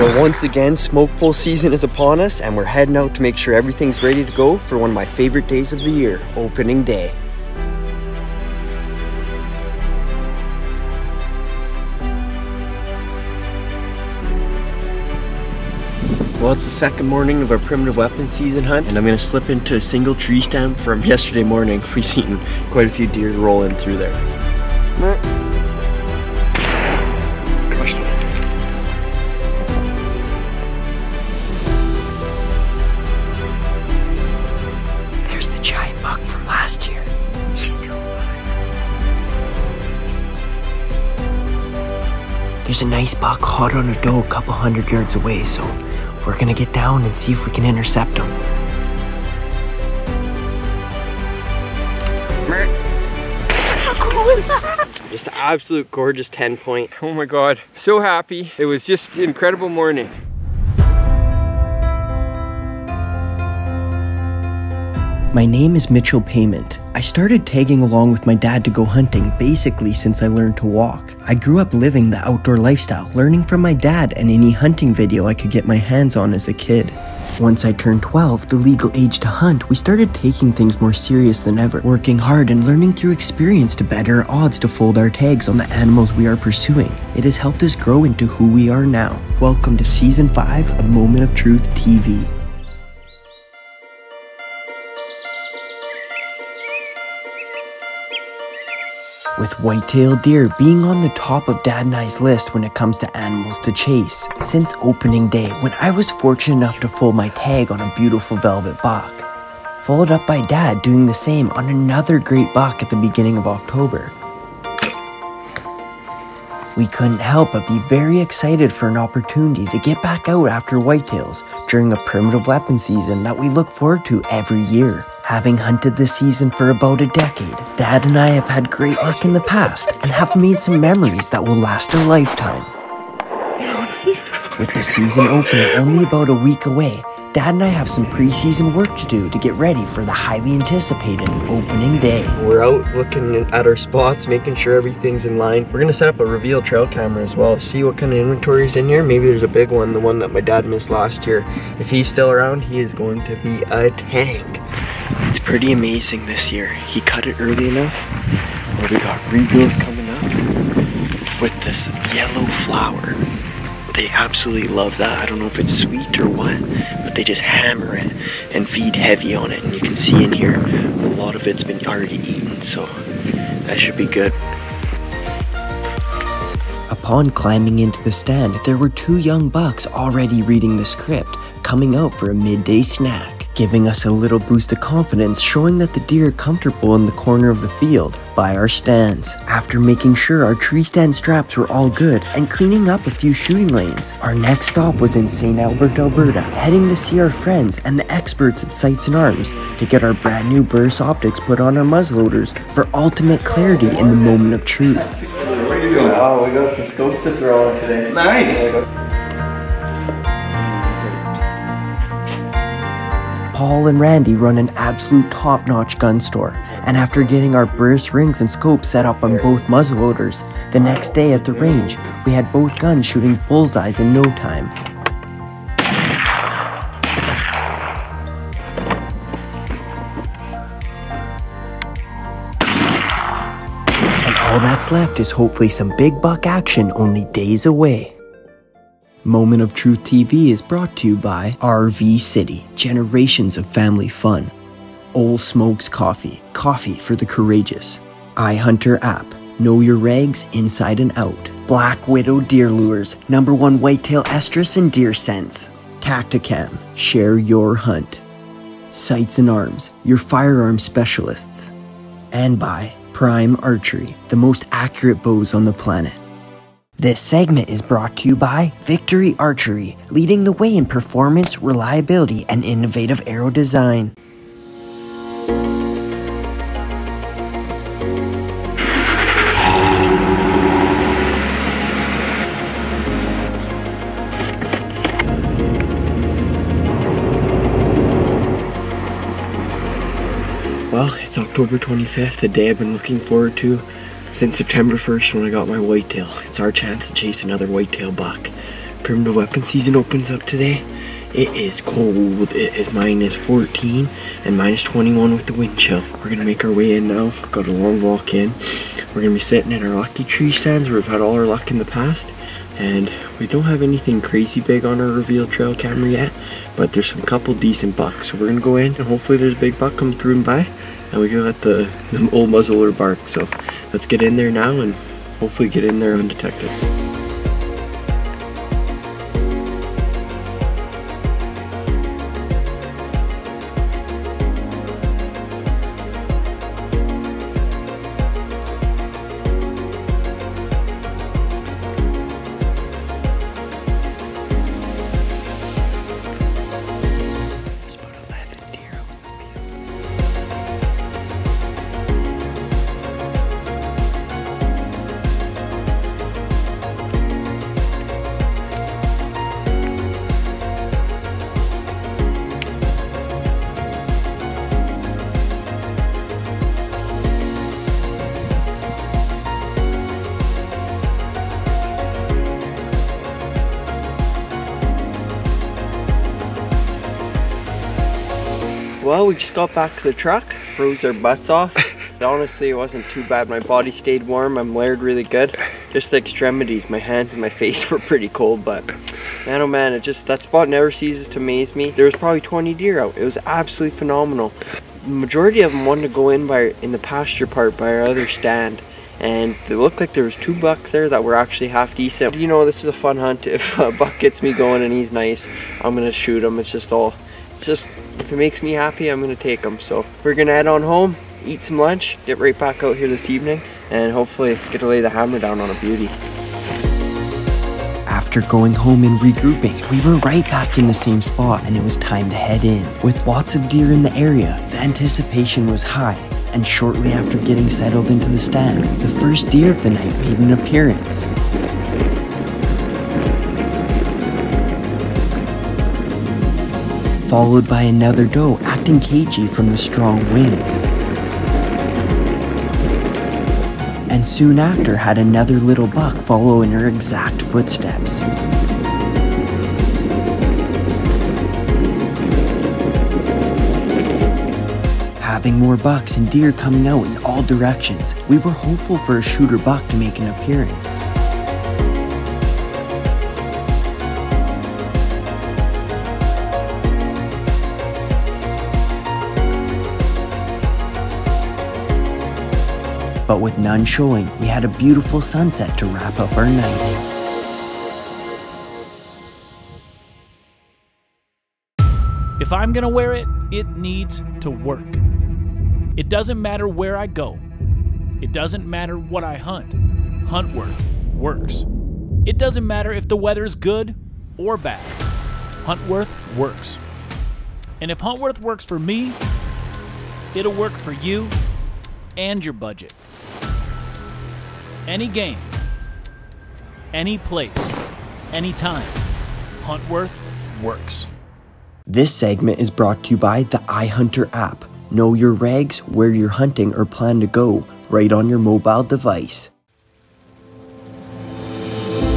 Well, once again, smoke pole season is upon us, and we're heading out to make sure everything's ready to go for one of my favorite days of the year, opening day. Well, it's the second morning of our primitive weapon season hunt, and I'm going to slip into a single tree stand from yesterday morning. We've seen quite a few deer rolling through there. There's the giant buck from last year. He's still alive. There's a nice buck hot on a doe a couple 100 yards away, so we're gonna get down and see if we can intercept him. How cool is that? Just an absolute gorgeous 10-point. Oh my God, so happy. It was just an incredible morning. My name is Mitchell Payment. I started tagging along with my dad to go hunting basically since I learned to walk. I grew up living the outdoor lifestyle, learning from my dad and any hunting video I could get my hands on as a kid. Once I turned 12, the legal age to hunt, we started taking things more serious than ever, working hard and learning through experience to better our odds to fold our tags on the animals we are pursuing. It has helped us grow into who we are now. Welcome to Season 5 of Moment of Truth TV. With whitetail deer being on the top of Dad and I's list when it comes to animals to chase. Since opening day, when I was fortunate enough to fold my tag on a beautiful velvet buck. Followed up by Dad doing the same on another great buck at the beginning of October. We couldn't help but be very excited for an opportunity to get back out after whitetails during a primitive weapon season that we look forward to every year. Having hunted this season for about a decade, Dad and I have had great luck in the past and have made some memories that will last a lifetime. With the season opening only about a week away, Dad and I have some pre-season work to do to get ready for the highly anticipated opening day. We're out looking at our spots, making sure everything's in line. We're gonna set up a reveal trail camera as well, see what kind of inventory is in here. Maybe there's a big one, the one that my dad missed last year. If he's still around, he is going to be a tank. It's pretty amazing this year. He cut it early enough where we got regrowth coming up with this yellow flower. They absolutely love that. I don't know if it's sweet or what, but they just hammer it and feed heavy on it. And you can see in here, a lot of it's been already eaten, so that should be good. Upon climbing into the stand, there were 2 young bucks already reading the script, coming out for a midday snack, giving us a little boost of confidence, showing that the deer are comfortable in the corner of the field by our stands. After making sure our tree stand straps were all good and cleaning up a few shooting lanes, our next stop was in St. Albert, Alberta, heading to see our friends and the experts at Sights and Arms to get our brand new burst optics put on our muzzleloaders for ultimate clarity in the moment of truth. Wow, we got some scopes to throw on today. Nice! Paul and Randy run an absolute top-notch gun store, and after getting our burst rings and scopes set up on both muzzleloaders, the next day at the range, we had both guns shooting bullseyes in no time. And all that's left is hopefully some big buck action only days away. Moment of Truth TV is brought to you by RV City, generations of family fun. Ole Smokes Coffee, coffee for the courageous. iHunter app, know your regs inside and out. Black Widow Deer Lures, #1 whitetail estrus and deer scents. Tacticam, share your hunt. Sights and Arms, your firearm specialists. And by Prime Archery, the most accurate bows on the planet. This segment is brought to you by Victory Archery, leading the way in performance, reliability, and innovative arrow design. Well, it's October 25th, the day I've been looking forward to since September 1st when I got my whitetail. It's our chance to chase another whitetail buck. primitive weapon season opens up today. It is cold. It is -14 and -21 with the wind chill. We're gonna make our way in now. Got a long walk in. We're gonna be sitting in our lucky tree stands where we've had all our luck in the past. And we don't have anything crazy big on our reveal trail camera yet, but there's some couple decent bucks. So we're gonna go in and hopefully there's a big buck come through and by, and we can let the old muzzleloader bark. So let's get in there now and hopefully get in there undetected. Well, we just got back to the truck, froze our butts off. But honestly, it wasn't too bad. My body stayed warm, I'm layered really good. Just the extremities, my hands and my face were pretty cold, but man oh man, that spot never ceases to amaze me. There was probably 20 deer out. It was absolutely phenomenal. The majority of them wanted to go in the pasture part by our other stand. And it looked like there was 2 bucks there that were actually half decent. You know, this is a fun hunt. If a buck gets me going and he's nice, I'm gonna shoot him. It's just if it makes me happy, I'm gonna take him. So we're gonna head on home, eat some lunch, get right back out here this evening, and hopefully get to lay the hammer down on a beauty. After going home and regrouping, we were right back in the same spot, and it was time to head in. With lots of deer in the area, the anticipation was high, and shortly after getting settled into the stand, the first deer of the night made an appearance. Followed by another doe acting cagey from the strong winds. And soon after had another little buck follow in her exact footsteps. Having more bucks and deer coming out in all directions, we were hopeful for a shooter buck to make an appearance. But with none showing, we had a beautiful sunset to wrap up our night. If I'm gonna wear it, it needs to work. It doesn't matter where I go. It doesn't matter what I hunt. Huntworth works. It doesn't matter if the weather's good or bad. Huntworth works. And if Huntworth works for me, it'll work for you and your budget. Any game, any place, anytime, Huntworth works. This segment is brought to you by the iHunter app. Know your regs, where you're hunting or plan to go, right on your mobile device.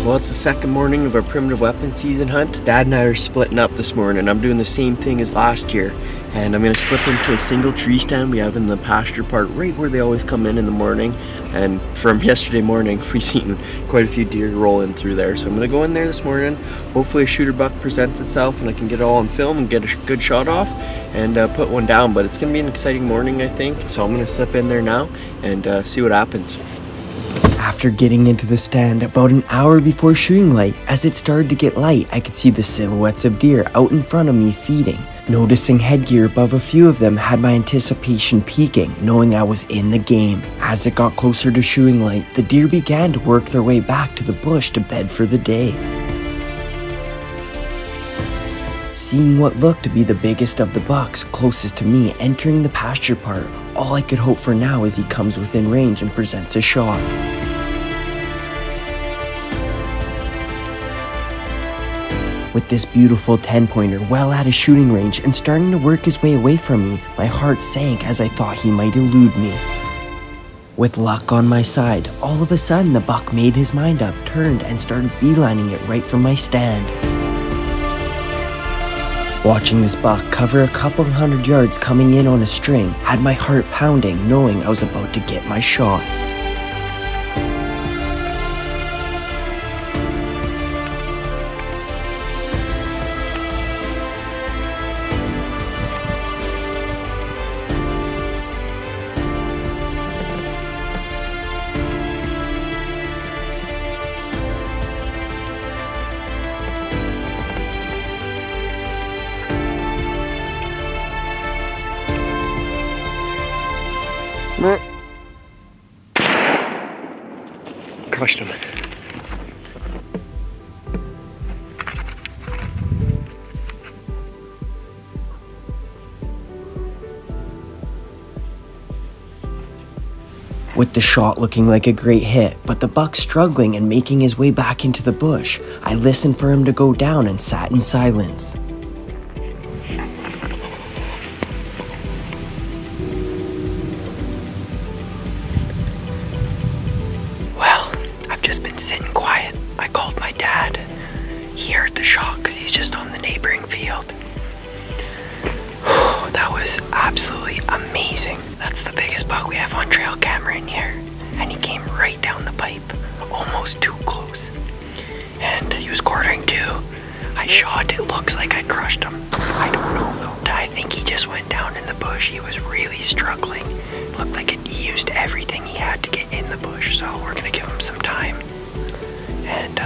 Well, it's the second morning of our primitive weapon season hunt. Dad and I are splitting up this morning. I'm doing the same thing as last year. And I'm gonna slip into a single tree stand we have in the pasture part, right where they always come in the morning. And from yesterday morning, we've seen quite a few deer roll in through there. So I'm gonna go in there this morning. Hopefully a shooter buck presents itself and I can get it all on film and get a good shot off and put one down. But it's gonna be an exciting morning, I think. So I'm gonna slip in there now and see what happens. After getting into the stand about an hour before shooting light, as it started to get light, I could see the silhouettes of deer out in front of me feeding. Noticing headgear above a few of them had my anticipation peaking, knowing I was in the game. As it got closer to shooting light, the deer began to work their way back to the bush to bed for the day. Seeing what looked to be the biggest of the bucks closest to me entering the pasture part, all I could hope for now is he comes within range and presents a shot. With this beautiful 10-pointer well out of shooting range and starting to work his way away from me, my heart sank as I thought he might elude me. With luck on my side, all of a sudden the buck made his mind up, turned, and started beelining it right from my stand. Watching this buck cover a couple 100 yards coming in on a string had my heart pounding, knowing I was about to get my shot. Crushed him. With the shot looking like a great hit, but the buck struggling and making his way back into the bush, I listened for him to go down and sat in silence. Just been sitting quiet. I called my dad. He heard the shot because he's just on the neighboring field. That was absolutely amazing. That's the biggest buck we have on trail camera in here. And he came right down the pipe, almost too close. And he was quartering too. I shot, it looks like I crushed him. I don't know though. I think he just went down in the bush. He was really struggling. It looked like he used everything he had to get in the bush. So we're gonna give him some time. And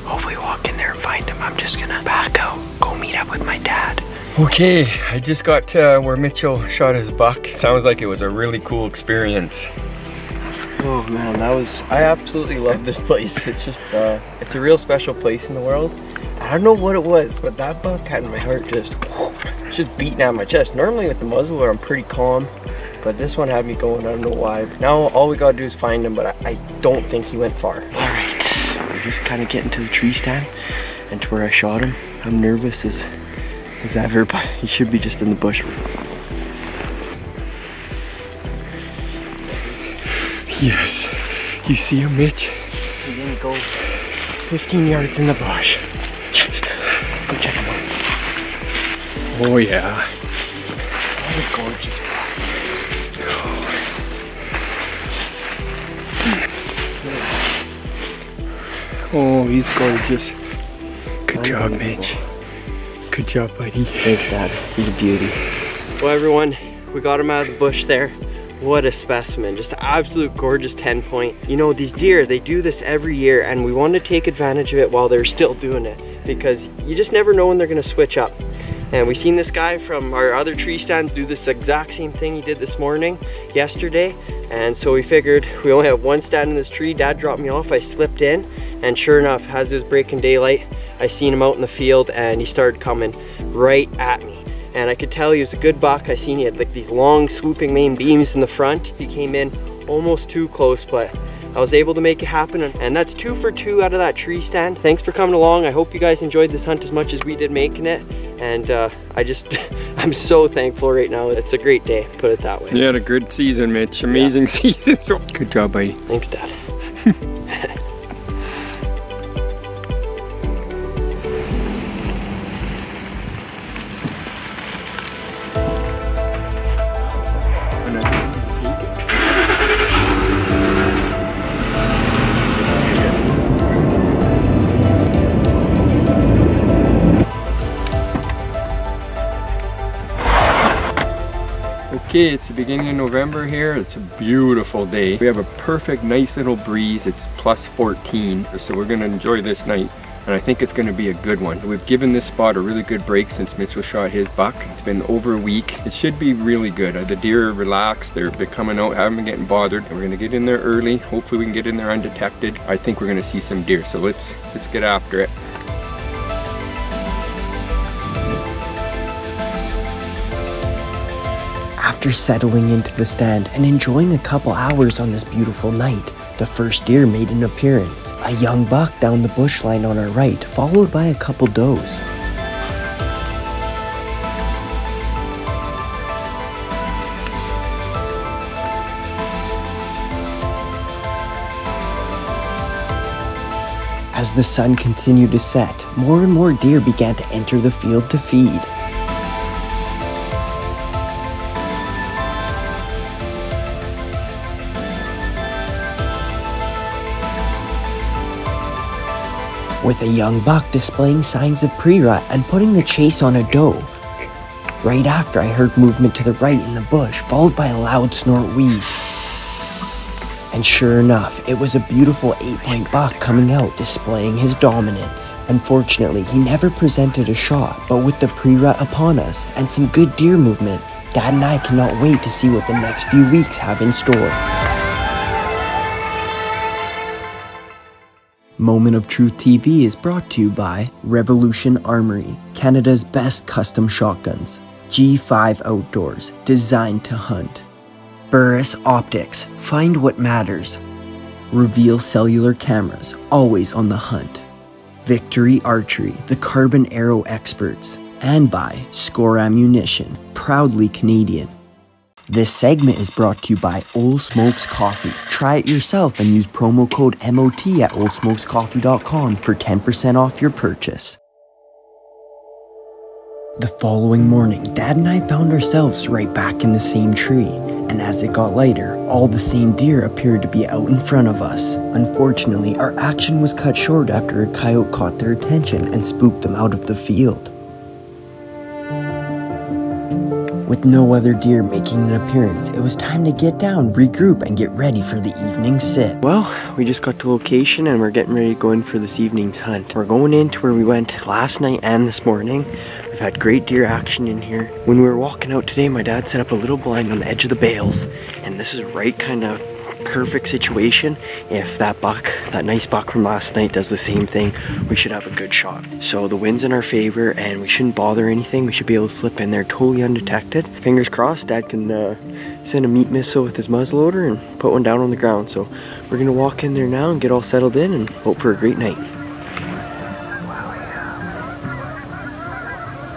hopefully walk in there and find him. I'm just gonna back out, go meet up with my dad. Okay, I just got to where Mitchell shot his buck. Sounds like it was a really cool experience. Oh man, I absolutely love this place. It's just, it's a real special place in the world. I don't know what it was, but that buck had my heart just beating out my chest. Normally with the muzzleloader, I'm pretty calm, but this one had me going, I don't know why. But now all we gotta do is find him, but I don't think he went far. All right, we're just kind of getting to the tree stand and to where I shot him. I'm nervous as ever, but he should be just in the bush. Yes, you see him, Mitch? He didn't go 15 yards in the bush. Let's go check him out. Oh yeah. What a gorgeous buck. Oh, he's gorgeous. Good job, Mitch. Good job, buddy. Thanks, Dad. He's a beauty. Well, everyone, we got him out of the bush there. What a specimen, just an absolute gorgeous 10-point. You know, these deer, they do this every year, and we want to take advantage of it while they're still doing it, because you just never know when they're gonna switch up. And we seen this guy from our other tree stands do this exact same thing he did this morning, yesterday. And so we figured we only have one stand in this tree. Dad dropped me off, I slipped in, and sure enough, as it was breaking daylight, I seen him out in the field and he started coming right at me. And I could tell he was a good buck. I seen he had like these long swooping main beams in the front. He came in almost too close, but I was able to make it happen. And that's 2 for 2 out of that tree stand. Thanks for coming along. I hope you guys enjoyed this hunt as much as we did making it. And I'm so thankful right now. It's a great day, put it that way. You had a good season, Mitch. Amazing season. So good job, buddy. Thanks, Dad. Okay, it's the beginning of November here. It's a beautiful day. We have a perfect, nice little breeze. It's plus 14, so we're gonna enjoy this night. And I think it's gonna be a good one. We've given this spot a really good break since Mitchell shot his buck. It's been over a week. It should be really good. The deer are relaxed. They're coming out, haven't been getting bothered. And we're gonna get in there early. Hopefully we can get in there undetected. I think we're gonna see some deer, so let's get after it. After settling into the stand and enjoying a couple hours on this beautiful night, the first deer made an appearance. A young buck down the bush line on our right, followed by a couple does. As the sun continued to set, more and more deer began to enter the field to feed. With a young buck displaying signs of pre-rut and putting the chase on a doe. Right after, I heard movement to the right in the bush, followed by a loud snort wheeze. And sure enough, it was a beautiful 8-point buck coming out, displaying his dominance. Unfortunately, he never presented a shot, but with the pre-rut upon us and some good deer movement, Dad and I cannot wait to see what the next few weeks have in store. Moment of Truth TV is brought to you by Revolution Armory, Canada's best custom shotguns. G5 Outdoors, designed to hunt. Burris Optics, find what matters. Reveal Cellular Cameras, always on the hunt. Victory Archery, the carbon arrow experts. And by Score Ammunition, proudly Canadian. This segment is brought to you by Old Smokes Coffee. Try it yourself and use promo code MOT at oldsmokescoffee.com for 10% off your purchase. The following morning, Dad and I found ourselves right back in the same tree, and as it got lighter, all the same deer appeared to be out in front of us. Unfortunately, our action was cut short after a coyote caught their attention and spooked them out of the field. With no other deer making an appearance, it was time to get down, regroup, and get ready for the evening sit. Well, we just got to location and we're getting ready to go in for this evening's hunt. We're going into where we went last night and this morning. We've had great deer action in here. When we were walking out today, my dad set up a little blind on the edge of the bales, and this is right kind of perfect situation. If that buck, that nice buck from last night, does the same thing, we should have a good shot. So the wind's in our favor and we shouldn't bother anything. We should be able to slip in there totally undetected. Fingers crossed, Dad can send a meat missile with his muzzleloader and put one down on the ground. So we're gonna walk in there now and get all settled in and hope for a great night.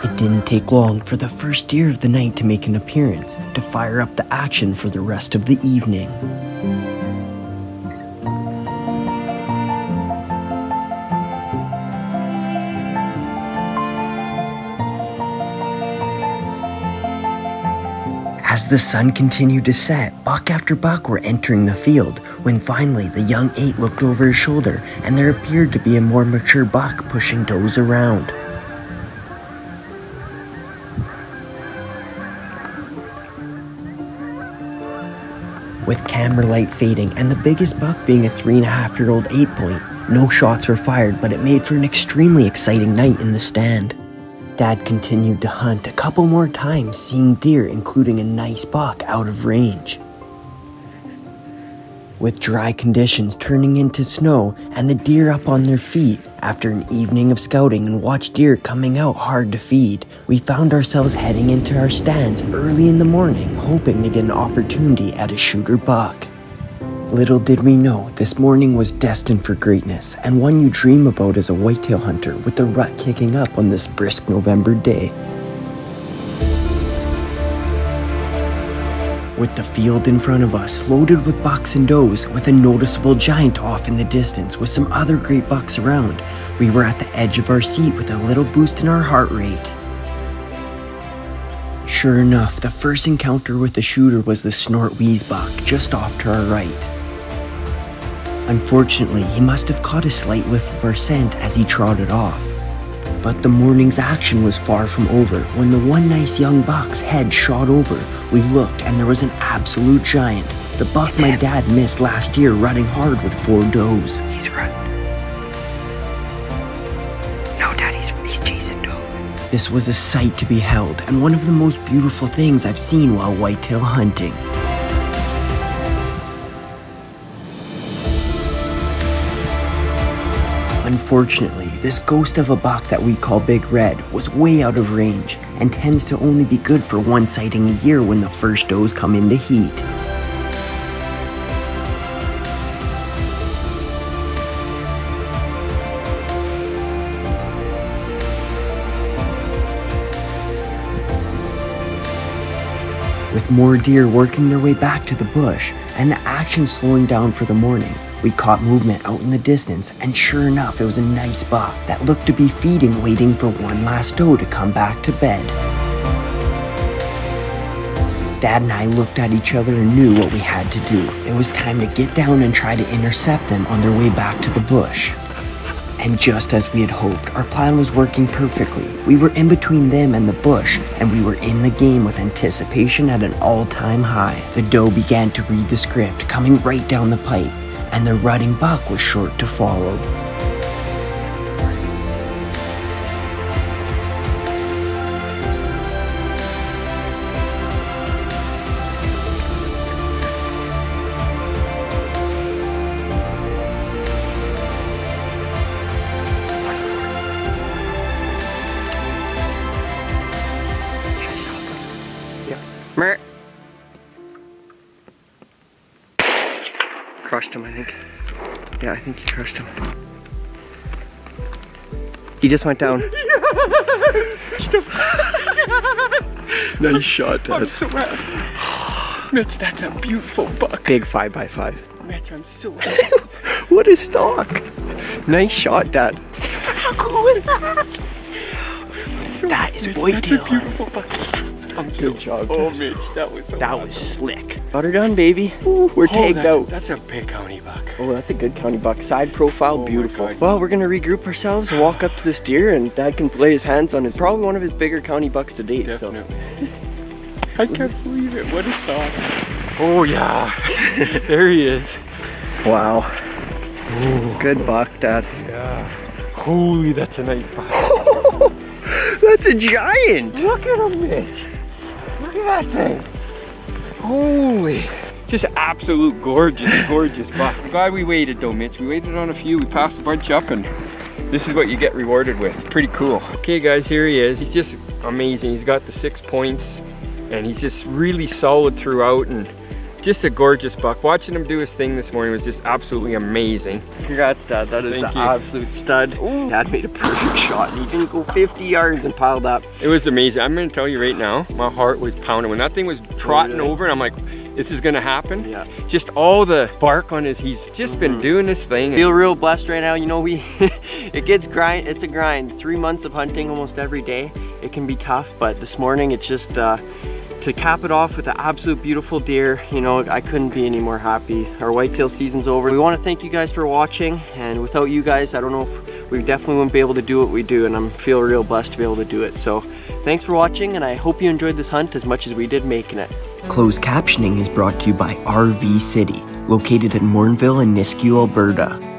It didn't take long for the first deer of the night to make an appearance, to fire up the action for the rest of the evening. As the sun continued to set, buck after buck were entering the field, when finally the young 8 looked over his shoulder and there appeared to be a more mature buck pushing does around. With camera light fading and the biggest buck being a 3.5-year-old 8-point, no shots were fired, but it made for an extremely exciting night in the stand. Dad continued to hunt a couple more times, seeing deer, including a nice buck, out of range. With dry conditions turning into snow and the deer up on their feet, after an evening of scouting and watched deer coming out hard to feed, we found ourselves heading into our stands early in the morning, hoping to get an opportunity at a shooter buck. Little did we know, this morning was destined for greatness, and one you dream about as a whitetail hunter, with the rut kicking up on this brisk November day. With the field in front of us, loaded with bucks and does, with a noticeable giant off in the distance, with some other great bucks around, we were at the edge of our seat with a little boost in our heart rate. Sure enough, the first encounter with the shooter was the snort wheeze buck, just off to our right. Unfortunately, he must have caught a slight whiff of our scent as he trotted off. But the morning's action was far from over. When the one nice young buck's head shot over, we looked and there was an absolute giant. The buck my dad missed last year running hard with 4 does. He's running. No, Dad, he's chasing doe. This was a sight to be held, and one of the most beautiful things I've seen while whitetail hunting. Unfortunately, this ghost of a buck that we call Big Red was way out of range and tends to only be good for one sighting a year when the first does come into heat. With more deer working their way back to the bush and the action slowing down for the morning, We caught movement out in the distance, and sure enough, it was a nice buck that looked to be feeding, waiting for one last doe to come back to bed. Dad and I looked at each other and knew what we had to do. It was time to get down and try to intercept them on their way back to the bush. And just as we had hoped, our plan was working perfectly. We were in between them and the bush, and we were in the game with anticipation at an all-time high. The doe began to read the script, coming right down the pipe, and the rutting buck was short to follow. Mer. Crushed him, I think. Yeah, I think he crushed him. He just went down. Nice shot, Dad. I'm so happy. Mitch, that's a beautiful buck. Big 5x5. Mitch, I'm so happy. What a stock. Nice shot, Dad. How cool is that? So That is Mitch, whitetail. That's a beautiful buck. Good job. Oh, Mitch, that was so That awesome. was slick. Got her done, baby. Ooh, we're tagged out. That's a big county buck. Oh, that's a good county buck. Side profile, Oh, beautiful. my God. Well, we're gonna regroup ourselves and walk up to this deer, and Dad can lay his hands on his, probably one of his bigger county bucks to date. Definitely. I can't believe it. What a stock. Oh, yeah. There he is. So. Wow. Ooh. Good buck, Dad. Yeah. Holy, that's a nice buck. That's a giant. Look at him, Mitch. Look at that thing. Holy. Just absolute gorgeous, gorgeous buck. I'm glad we waited though, Mitch. We waited on a few. We passed a bunch up, and this is what you get rewarded with. Pretty cool. Okay guys, here he is. He's just amazing. He's got the 6 points, and he's just really solid throughout, and just a gorgeous buck. Watching him do his thing this morning was just absolutely amazing. Congrats, Dad. That is an absolute stud. Ooh. Dad made a perfect shot, and he didn't go 50 yards and piled up. It was amazing. I'm gonna tell you right now, my heart was pounding. When that thing was trotting over, and I'm like, this is gonna happen. Yeah. Just all the bark on his, he's just been doing this thing. Feel real blessed right now. You know, it gets grind. It's a grind. 3 months of hunting almost every day. It can be tough, but this morning it's just, to cap it off with an absolute beautiful deer, you know, I couldn't be any more happy. Our whitetail season's over. We want to thank you guys for watching, and without you guys, I don't know if we definitely wouldn't be able to do what we do, and I feel real blessed to be able to do it. So thanks for watching, and I hope you enjoyed this hunt as much as we did making it. Closed captioning is brought to you by RV City, located in Mornville and Nisku, Alberta.